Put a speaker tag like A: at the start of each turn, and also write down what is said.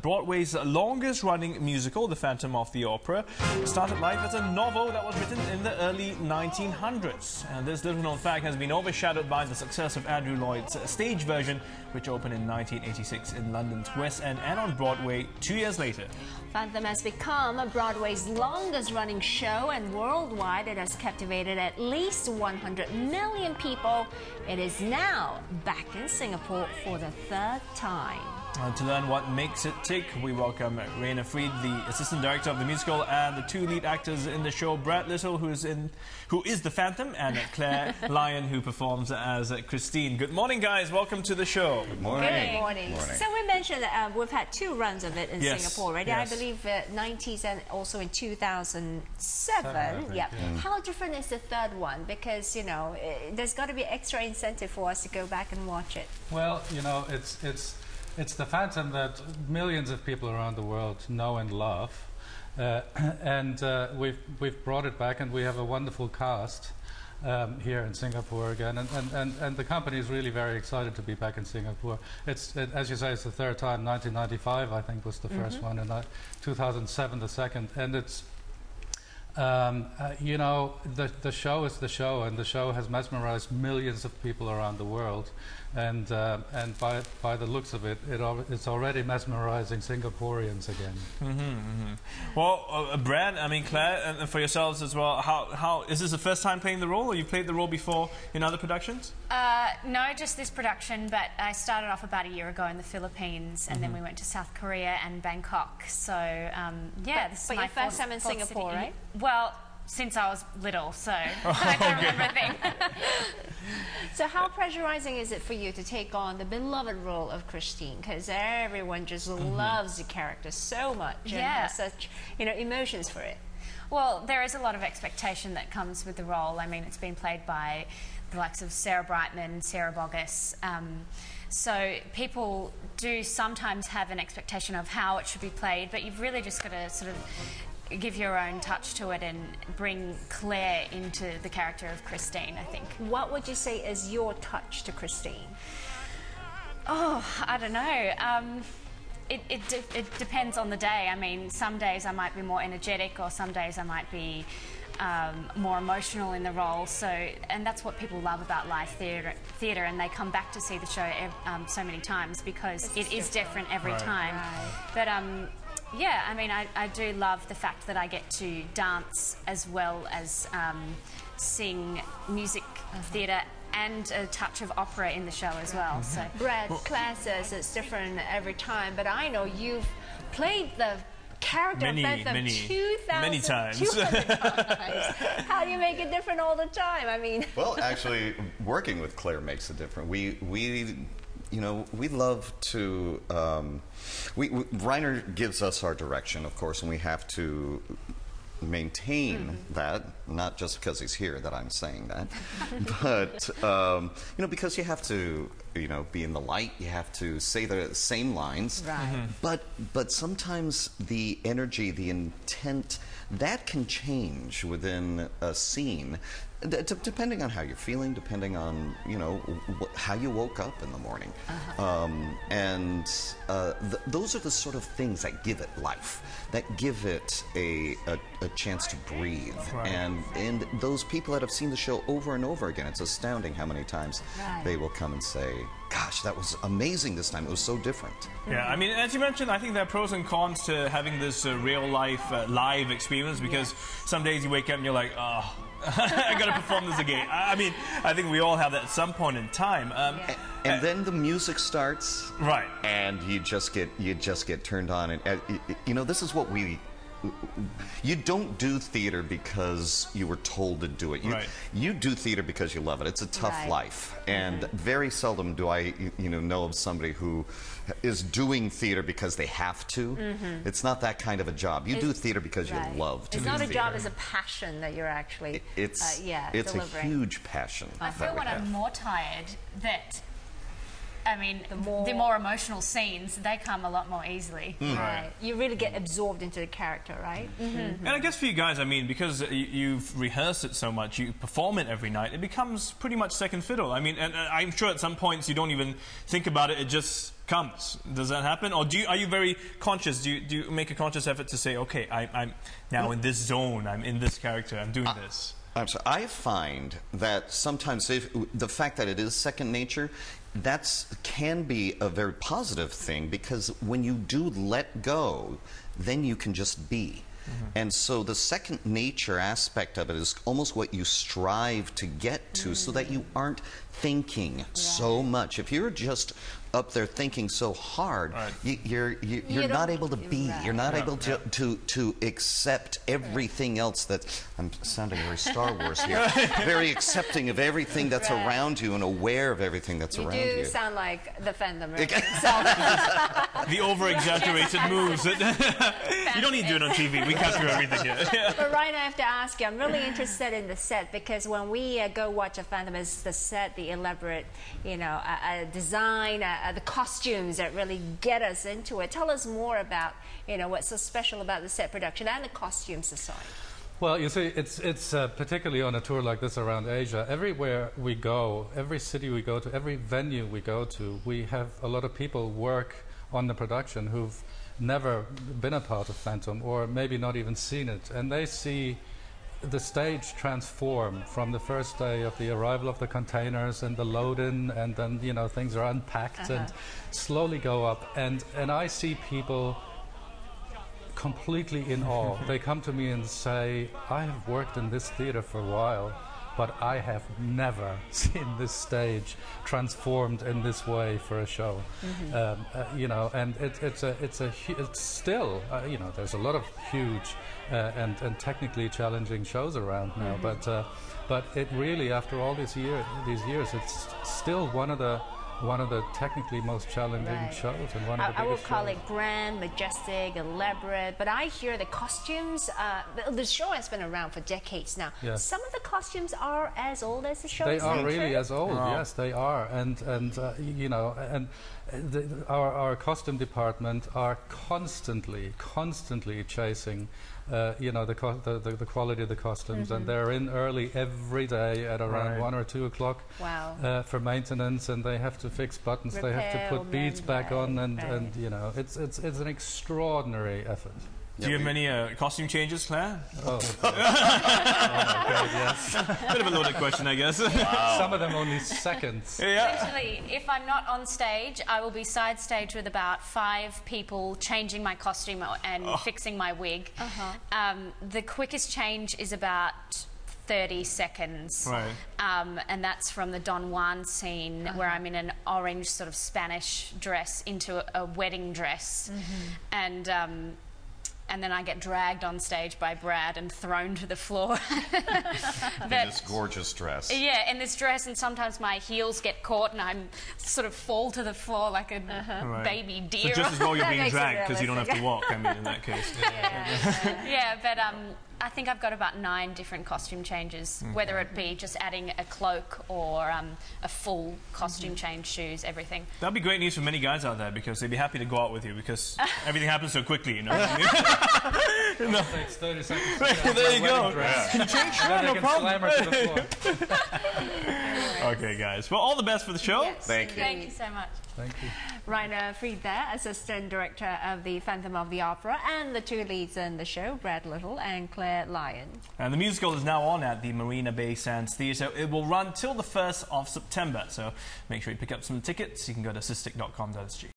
A: Broadway's longest-running musical, The Phantom of the Opera, started life as a novel that was written in the early 1900s. And this little-known fact has been overshadowed by the success of Andrew Lloyd's stage version, which opened in 1986 in London's West End and on Broadway 2 years later.
B: Phantom has become Broadway's longest-running show, and worldwide it has captivated at least 100 million people. It is now back in Singapore for the third time.
A: To learn what makes it tick, we welcome Raina Fried, the assistant director of the musical, and the two lead actors in the show, Brad Little, who is the Phantom, and Claire Lyon, who performs as Christine. Good morning, guys. Welcome to the show.
C: Good morning.
B: Good morning. So we mentioned that we've had two runs of it in Singapore already.
A: Yes.
B: I believe 90s and also in 2007. Yeah. How different is the third one? Because, you know, there's got to be extra incentive for us to go back and watch it.
C: Well, you know, it's the Phantom that millions of people around the world know and love, and we've brought it back, and we have a wonderful cast here in Singapore again, and the company is really very excited to be back in Singapore. As you say, it's the third time. 1995, I think, was the first one, and 2007 the second, and it's. You know, the show is the show, and the show has mesmerized millions of people around the world, and by the looks of it, it's already mesmerizing Singaporeans again.
A: Well, Brad, I mean Claire, and for yourselves as well, how is this the first time playing the role, or you've played the role before in other productions?
D: No, just this production, but I started off about a year ago in the Philippines, and then we went to South Korea and Bangkok. So yeah, this is my
B: your first time in Singapore, right?
D: Well, since I was little, so I don't remember a thing.
B: So how pressurizing is it for you to take on the beloved role of Christine? Because everyone just loves the character so much and has such, you know, emotions for it.
D: Well, there is a lot of expectation that comes with the role. I mean, it's been played by the likes of Sarah Brightman, Sarah Boggess. So people do sometimes have an expectation of how it should be played, but you've really just got to sort of give your own touch to it and bring Claire into the character of Christine, I think.
B: What would you say is your touch to Christine?
D: Oh, I don't know. It depends on the day. I mean, some days I might be more energetic, or some days I might be more emotional in the role. So, and that's what people love about live theatre, and they come back to see the show so many times because it is different every time. But yeah, I mean, I do love the fact that I get to dance as well as sing music theatre and a touch of opera in the show as well. So,
B: Brad, Claire says it's different every time, but I know you've played the character of Phantom
A: many times.
B: 200 times. How do you make it different all the time? I mean,
E: well, actually, working with Claire makes it different. We you know, we love to. Reiner gives us our direction, of course, and we have to maintain that, not just because he's here that I'm saying that, but you know, because you have to, you know, be in the light, you have to say the same lines, but sometimes the energy, the intent, that can change within a scene, depending on how you're feeling, depending on, you know, how you woke up in the morning. And those are the sort of things that give it life, that give it a chance to breathe. And those people that have seen the show over and over again, it's astounding how many times they will come and say, gosh, that was amazing this time. It was so different.
A: Yeah, I mean, as you mentioned, I think there are pros and cons to having this real-life live experience, because some days you wake up and you're like, oh, I got to perform this again. I mean, I think we all have that at some point in time.
E: And then the music starts,
A: right? And
E: you just get turned on, and you know, this is what you don't do theater because you were told to do it. You do theater because you love it. It's a tough life, and very seldom do I, you know of somebody who is doing theater because they have to. It's not that kind of a job. You do theater because you love to do theater.
B: It's not a job, it's a passion that you're actually
E: it's
B: delivering.
E: A huge passion.
D: I feel when I'm more tired that, I mean, the more emotional scenes, they come a lot more easily.
B: Right. You really get absorbed into the character, right?
A: And I guess for you guys, I mean, because you've rehearsed it so much, you perform it every night, it becomes pretty much second fiddle. I mean, and I'm sure at some points you don't even think about it, it just comes. Does that happen? Or are you very conscious? Do you make a conscious effort to say, okay, I'm now in this zone, I'm in this character, I'm doing this?
E: I'm sorry. I find that sometimes the fact that it is second nature, can be a very positive thing, because when you do let go, then you can just be. And so the second nature aspect of it is almost what you strive to get to, so that you aren't thinking so much. If you're just up there thinking so hard, you're not able to be. You're not able to accept everything else that. I'm sounding very Star Wars here. Very accepting of everything that's around you and aware of everything that's around you.
B: You do sound like the Phantom.
A: The over-exaggerated moves. You don't need to do it on TV. We capture everything here.
B: But Ryan, I have to ask you, I'm really interested in the set, because when we go watch a Phantom, it's the set, the elaborate, design, the costumes that really get us into it. Tell us more about, what's so special about the set production and the costumes aside.
C: Well, you see, it's particularly on a tour like this around Asia. Everywhere we go, every city we go to, every venue we go to, we have a lot of people work on the production who've never been a part of Phantom, or maybe not even seen it, and they see the stage transform from the first day of the arrival of the containers and the load-in, and then things are unpacked and slowly go up, and I see people completely in awe. They come to me and say, I have worked in this theater for a while, but I have never seen this stage transformed in this way for a show. And it's still, there's a lot of huge and technically challenging shows around now, but it really, after all these years, it's still one of the technically most challenging shows, and one of the biggest
B: I would call
C: shows.
B: it grand, majestic, elaborate, but I hear the costumes, the show has been around for decades now.
C: Yes.
B: Some of the costumes are as old as the show.
C: They
B: is
C: are
B: that
C: really
B: true?
C: as old, yes, they are, our costume department are constantly chasing the quality of the costumes, and they're in early every day at around 1 or 2 o'clock for maintenance, and they have to fix buttons, they have to put beads back on, and it's an extraordinary effort.
A: Do you have many costume changes, Claire?
C: Oh my God, yes.
A: Bit of a loaded question, I guess.
C: Some of them only seconds.
D: Essentially, if I'm not on stage, I will be side stage with about 5 people changing my costume and fixing my wig. The quickest change is about 30 seconds. And that's from the Don Juan scene, where I'm in an orange sort of Spanish dress into a wedding dress. And then I get dragged on stage by Brad and thrown to the floor.
E: In this gorgeous dress.
D: Yeah, in this dress, and sometimes my heels get caught and I'm sort of fall to the floor like a baby deer.
A: So just as well you're being dragged, because you don't have to walk, I mean, in that case.
D: Yeah, but I think I've got about 9 different costume changes, whether it be just adding a cloak or a full costume change, shoes, everything.
A: That'd be great news for many guys out there, because they'd be happy to go out with you, because everything happens so quickly, you know.
C: It takes 30 seconds.
A: There you go. Can you change? Sure, no problem.
C: Slam her to the floor.
A: Okay, guys. Well, all the best for the show.
B: Yes.
E: Thank you.
D: Thank you so much.
C: Thank you.
B: Rainer Fried there, Assistant Director of the Phantom of the Opera, and the 2 leads in the show, Brad Little and Claire Lyon.
A: And the musical is now on at the Marina Bay Sands Theatre. It will run till the 1st of September, so make sure you pick up some tickets. You can go to cystic.com.sg.